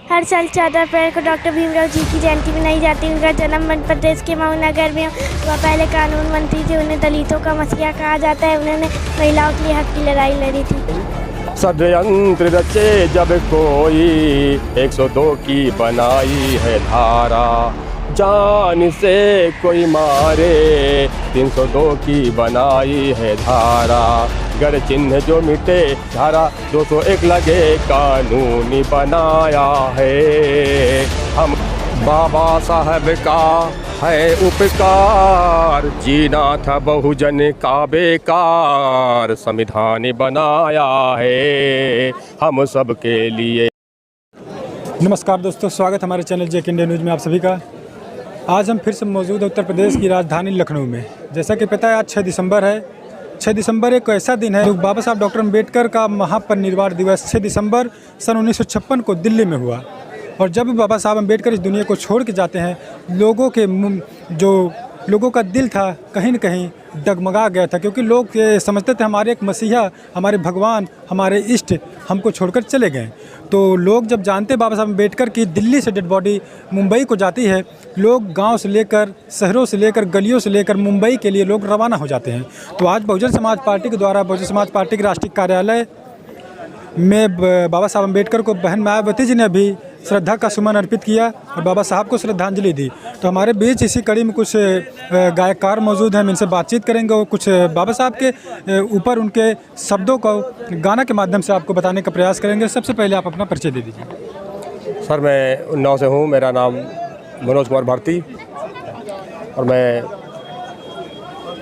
हर साल 14 अप्रैल को डॉक्टर भीमराव जी की जयंती मनाई जाती है। उनका जन्म मध्य प्रदेश के मऊ नगर में। वह पहले कानून मंत्री थे। उन्हें दलितों का मसीहा कहा जाता है। उन्होंने महिलाओं के लिए हक की लड़ाई लड़ी थी। षड्यंत्र रचे जब कोई 102 की बनाई है धारा, जान से कोई मारे 302 की बनाई है धारा, गर चिन्ह जो मिटे धारा 201 लगे कानूनी बनाया है। हम बाबा साहब का है उपकार, जीना था बहुजन का बेकार, संविधान बनाया है हम सब के लिए। नमस्कार दोस्तों, स्वागत हमारे चैनल जेके इंडिया न्यूज़ में आप सभी का। आज हम फिर से मौजूद हैं उत्तर प्रदेश की राजधानी लखनऊ में। जैसा कि पता है, आज 6 दिसंबर है। 6 दिसंबर एक ऐसा दिन है जो बाबा साहब डॉक्टर अम्बेडकर का महापरिनिर्वाण दिवस 6 दिसंबर सन 1956 को दिल्ली में हुआ। और जब बाबा साहब अम्बेडकर इस दुनिया को छोड़ के जाते हैं, लोगों का दिल था कहीं न कहीं डगमगा गया था, क्योंकि लोग ये समझते थे हमारे एक मसीहा, हमारे भगवान, हमारे इष्ट हमको छोड़कर चले गए। तो लोग जब जानते बाबा साहब अम्बेडकर की दिल्ली से डेड बॉडी मुंबई को जाती है, लोग गांव से लेकर, शहरों से लेकर, गलियों से लेकर मुंबई के लिए लोग रवाना हो जाते हैं। तो आज बहुजन समाज पार्टी के द्वारा बहुजन समाज पार्टी के राष्ट्रीय कार्यालय में बाबा साहब अम्बेडकर को बहन मायावती जी ने भी श्रद्धा का सुमन अर्पित किया और बाबा साहब को श्रद्धांजलि दी। तो हमारे बीच इसी कड़ी में कुछ गायककार मौजूद हैं। हम इनसे बातचीत करेंगे और कुछ बाबा साहब के ऊपर उनके शब्दों को गाना के माध्यम से आपको बताने का प्रयास करेंगे। सबसे पहले आप अपना परिचय दे दीजिए। सर, मैं उन्नाव से हूँ। मेरा नाम मनोज कुमार भारती और मैं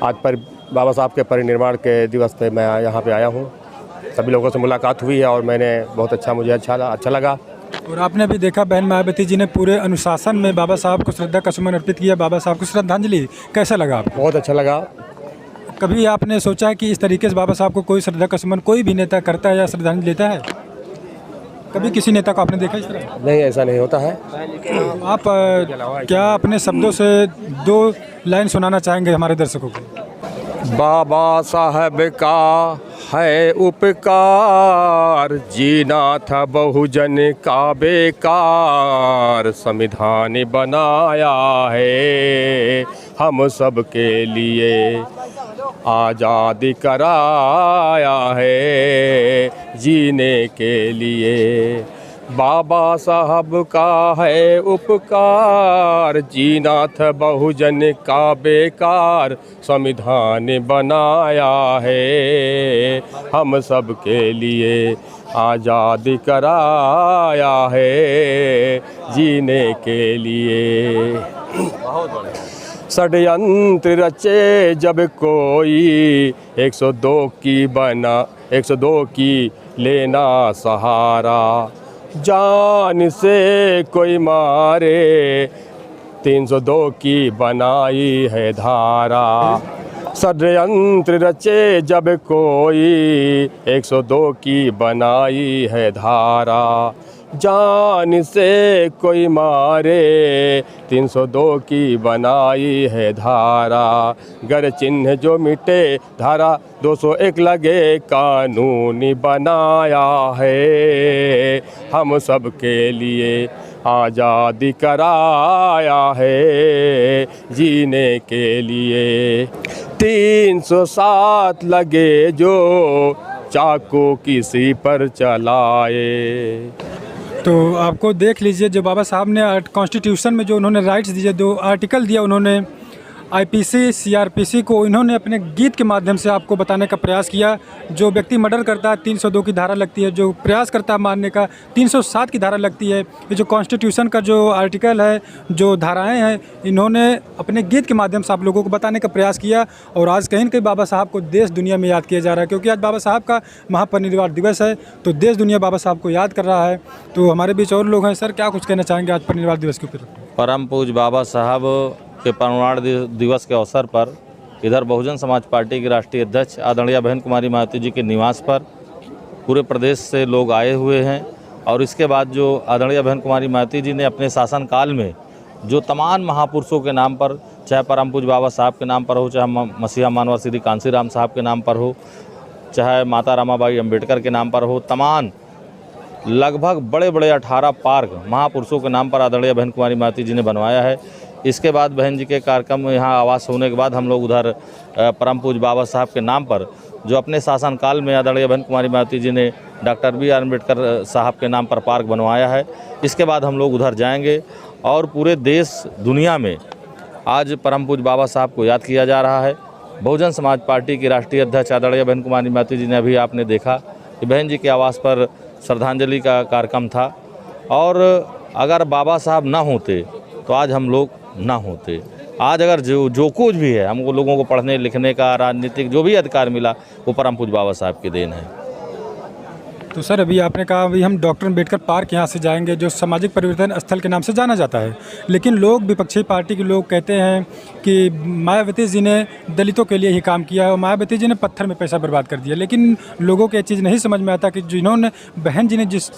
आज पर बाबा साहब के परिनिर्वाण के दिवस पे मैं यहाँ पे आया हूँ। सभी लोगों से मुलाकात हुई है और मुझे अच्छा लगा। और आपने भी देखा बहन मायावती जी ने पूरे अनुशासन में बाबा साहब को श्रद्धा का सुमन अर्पित किया, बाबा साहब को श्रद्धांजलि। कैसा लगा आपको? बहुत अच्छा लगा। कभी आपने सोचा है कि इस तरीके से बाबा साहब को कोई श्रद्धा का सुमन कोई भी नेता करता है या श्रद्धांजलि लेता है? कभी किसी नेता को आपने देखा इस तरह? नहीं, ऐसा नहीं होता है। आप क्या अपने शब्दों से 2 लाइन सुनाना चाहेंगे हमारे दर्शकों को? बाबा साहब का है उपकार, जीना था बहुजन का बेकार, संविधान बनाया है हम सब के लिए, आज़ादी कराया है जीने के लिए। बाबा साहब का है उपकार, जीना था बहुजन का बेकार, संविधान बनाया है हम सब के लिए, आज़ादी कराया है जीने के लिए। षड्यंत्र रचे जब कोई 102 की लेना सहारा, जान से कोई मारे 302 की बनाई है धारा, षड्यंत्र रचे जब कोई 102 की बनाई है धारा, जान से कोई मारे 302 की बनाई है धारा, गर चिन्ह जो मिटे धारा 201 लगे कानूनी बनाया है हम सब के लिए, आज़ादी कराया है जीने के लिए। 307 लगे जो चाकू किसी पर चलाए। तो आपको देख लीजिए, जो बाबा साहब ने कॉन्स्टिट्यूशन में जो उन्होंने राइट्स दिए, 2 आर्टिकल दिया उन्होंने आईपीसी, सीआरपीसी को, इन्होंने अपने गीत के माध्यम से आपको बताने का प्रयास किया। जो व्यक्ति मर्डर करता है 302 की धारा लगती है, जो प्रयास करता है मारने का 307 की धारा लगती है। ये जो कॉन्स्टिट्यूशन का जो आर्टिकल है, जो धाराएं हैं, इन्होंने अपने गीत के माध्यम से आप लोगों को बताने का प्रयास किया। और आज कहीं न कहीं बाबा साहब को देश दुनिया में याद किया जा रहा है, क्योंकि आज बाबा साहब का महापरिनिर्वाण दिवस है। तो देश दुनिया बाबा साहब को याद कर रहा है। तो हमारे बीच और लोग हैं। सर, क्या कुछ कहना चाहेंगे आज परिनिर्वाण दिवस के ऊपर? परम पूज्य बाबा साहब के परिनिर्वाण दिवस के अवसर पर इधर बहुजन समाज पार्टी के राष्ट्रीय अध्यक्ष आदरणीय बहन कुमारी मायावती जी के निवास पर पूरे प्रदेश से लोग आए हुए हैं। और इसके बाद जो आदरणीय बहन कुमारी मायावती जी ने अपने शासनकाल में जो तमाम महापुरुषों के नाम पर, चाहे परम पूज्य बाबा साहब के नाम पर हो, चाहे मसीहा मानवर श्री कांसीराम साहब के नाम पर हो, चाहे माता रमाबाई अम्बेडकर के नाम पर हो, तमाम लगभग बड़े बड़े 18 पार्क महापुरुषों के नाम पर आदरणीय बहन कुमारी मायावती जी ने बनवाया है। इसके बाद बहन जी के कार्यक्रम यहाँ आवास होने के बाद हम लोग उधर परम पूज्य बाबा साहब के नाम पर जो अपने शासनकाल में आदरणीय बहन कुमारी मायावती जी ने डॉक्टर बी आर अम्बेडकर साहब के नाम पर पार्क बनवाया है। इसके बाद हम लोग उधर जाएंगे और पूरे देश दुनिया में आज परम पूज्य बाबा साहब को याद किया जा रहा है। बहुजन समाज पार्टी की राष्ट्रीय अध्यक्ष आदरणीय बहन कुमारी मायावती जी ने अभी आपने देखा कि बहन जी के आवास पर श्रद्धांजलि का कार्यक्रम था और अगर बाबा साहब ना होते तो आज हम लोग ना होते। आज अगर जो कुछ भी है हमको लोगों को पढ़ने लिखने का राजनीतिक जो भी अधिकार मिला वो परम पूज्य बाबा साहब की देन है। तो सर अभी आपने कहा अभी हम डॉक्टर अम्बेडकर पार्क यहाँ से जाएंगे जो सामाजिक परिवर्तन स्थल के नाम से जाना जाता है, लेकिन लोग विपक्षी पार्टी के लोग कहते हैं कि मायावती जी ने दलितों के लिए ही काम किया और मायावती जी ने पत्थर में पैसा बर्बाद कर दिया। लेकिन लोगों को ये चीज़ नहीं समझ में आता कि जिन्होंने बहन जी ने जिस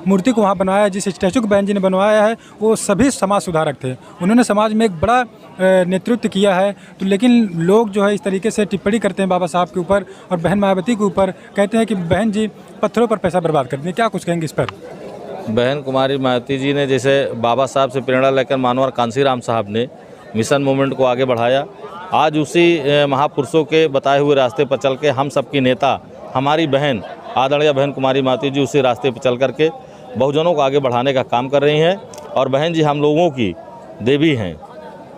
मूर्ति को वहाँ बनवाया, जिस स्टैचू को बहन जी ने बनवाया है, वो सभी समाज सुधारक थे। उन्होंने समाज में एक बड़ा नेतृत्व किया है। तो लेकिन लोग जो है इस तरीके से टिप्पणी करते हैं बाबा साहब के ऊपर और बहन मायावती के ऊपर, कहते हैं कि बहन जी पत्थरों पर पैसा बर्बाद करते हैं। क्या कुछ कहेंगे इस पर? बहन कुमारी मायावती जी ने जैसे बाबा साहब से प्रेरणा लेकर मानवर कांसीराम साहब ने मिशन मूवमेंट को आगे बढ़ाया, आज उसी महापुरुषों के बताए हुए रास्ते पर चल के हम सबकी नेता हमारी बहन आदरणीय बहन कुमारी मायावती जी उसी रास्ते पर चल करके बहुजनों को आगे बढ़ाने का काम कर रही हैं। और बहन जी हम लोगों की देवी हैं,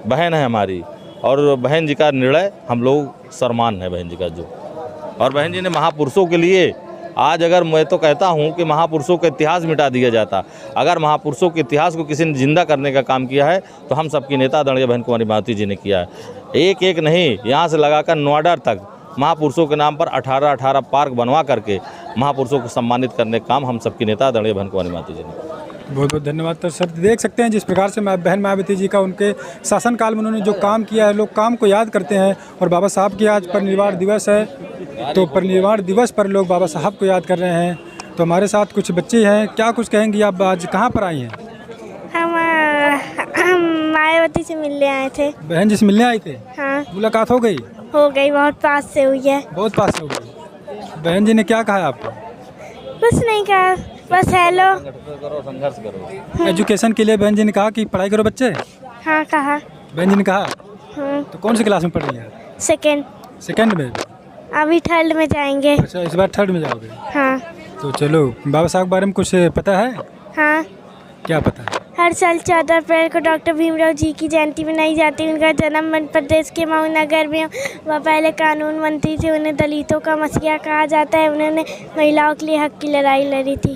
बहन है हमारी, और बहन जी का निर्णय हम लोग सम्मान है बहन जी का जो। और बहन जी ने महापुरुषों के लिए आज अगर मैं तो कहता हूं कि महापुरुषों का इतिहास मिटा दिया जाता, अगर महापुरुषों के इतिहास को किसी ने जिंदा करने का काम किया है तो हम सबकी नेता आदरणीय बहन कुमारी मायावती जी ने किया है। एक एक नहीं, यहाँ से लगाकर नोएडा तक महापुरुषों के नाम पर 18 पार्क बनवा करके महापुरुषों को सम्मानित करने का काम हम सबकी नेता आदरणीय बहन कुमारी मायावती जी ने। बहुत बहुत धन्यवाद। तो सर देख सकते हैं जिस प्रकार से बहन मायावती जी का उनके शासनकाल में उन्होंने जो काम किया है, लोग काम को याद करते हैं। और बाबा साहब की आज परिनिर्वाण दिवस है, तो परिनिर्वाण दिवस पर लोग बाबा साहब को याद कर रहे हैं। तो हमारे साथ कुछ बच्चे हैं, क्या कुछ कहेंगी आप? आज कहाँ पर आई हैं? हम मायावती से मिलने आए थे। बहन जी से मिलने आए थे? हाँ, मुलाकात हो गई? हो गई, बहुत पास से हुई है। बहुत पास से हो गई। बहन जी ने क्या कहा आपको? कुछ नहीं कहा, बस हेलो। संघर्ष करो। एजुकेशन के लिए बहन जी ने कहा कि पढ़ाई करो बच्चे? हाँ कहा। बहन जी ने कहा? हाँ। तो कौन सी क्लास में पढ़ रही हैं? सेकंड में? अभी थर्ड में जाएंगे। अच्छा, इस बार थर्ड में जाओगे? हाँ। तो चलो, बाबा साहब के बारे में कुछ पता है? हाँ। क्या पता है? हर साल 14 अप्रैल को डॉक्टर भीमराव जी की जयंती मनाई जाती है। उनका जन्म मध्य प्रदेश के मऊ नगर में। वह पहले कानून मंत्री थे। उन्हें दलितों का मसीहा कहा जाता है। उन्होंने महिलाओं के लिए हक की लड़ाई लड़ी थी।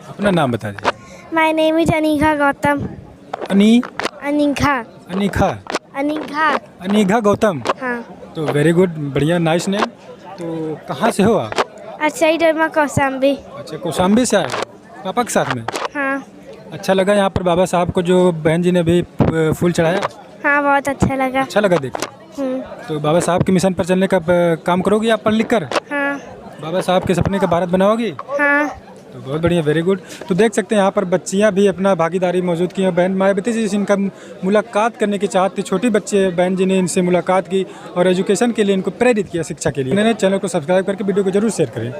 अपना नाम बता दीजिए। My name is Anigha Gautam. Anigha Gautam. हाँ। तो वेरी गुड, बढ़िया, नाइस नेम। तो कहाँ से हो आप? अच्छा, डरमा कौशाम्बी। अच्छा, कौशाम्बी से आए पापा के साथ में? हाँ। अच्छा लगा यहाँ पर बाबा साहब को जो बहन जी ने भी फूल चढ़ाया? हाँ, बहुत अच्छा लगा। अच्छा लगा देख। तो बाबा साहब के मिशन पर चलने का काम करोगी आप पढ़ लिख कर? हाँ। बाबा साहब के सपने का भारत बनाओगी? हाँ। तो बहुत बढ़िया, वेरी गुड। तो देख सकते हैं यहाँ पर बच्चियाँ भी अपना भागीदारी मौजूद की हैं। बहन मायावती जी से इनका मुलाकात करने की चाहत थी। छोटी बच्चे बहन जी ने इनसे मुलाकात की और एजुकेशन के लिए इनको प्रेरित किया, शिक्षा के लिए। इन्होंने चैनल को सब्सक्राइब करके वीडियो को जरूर शेयर करें।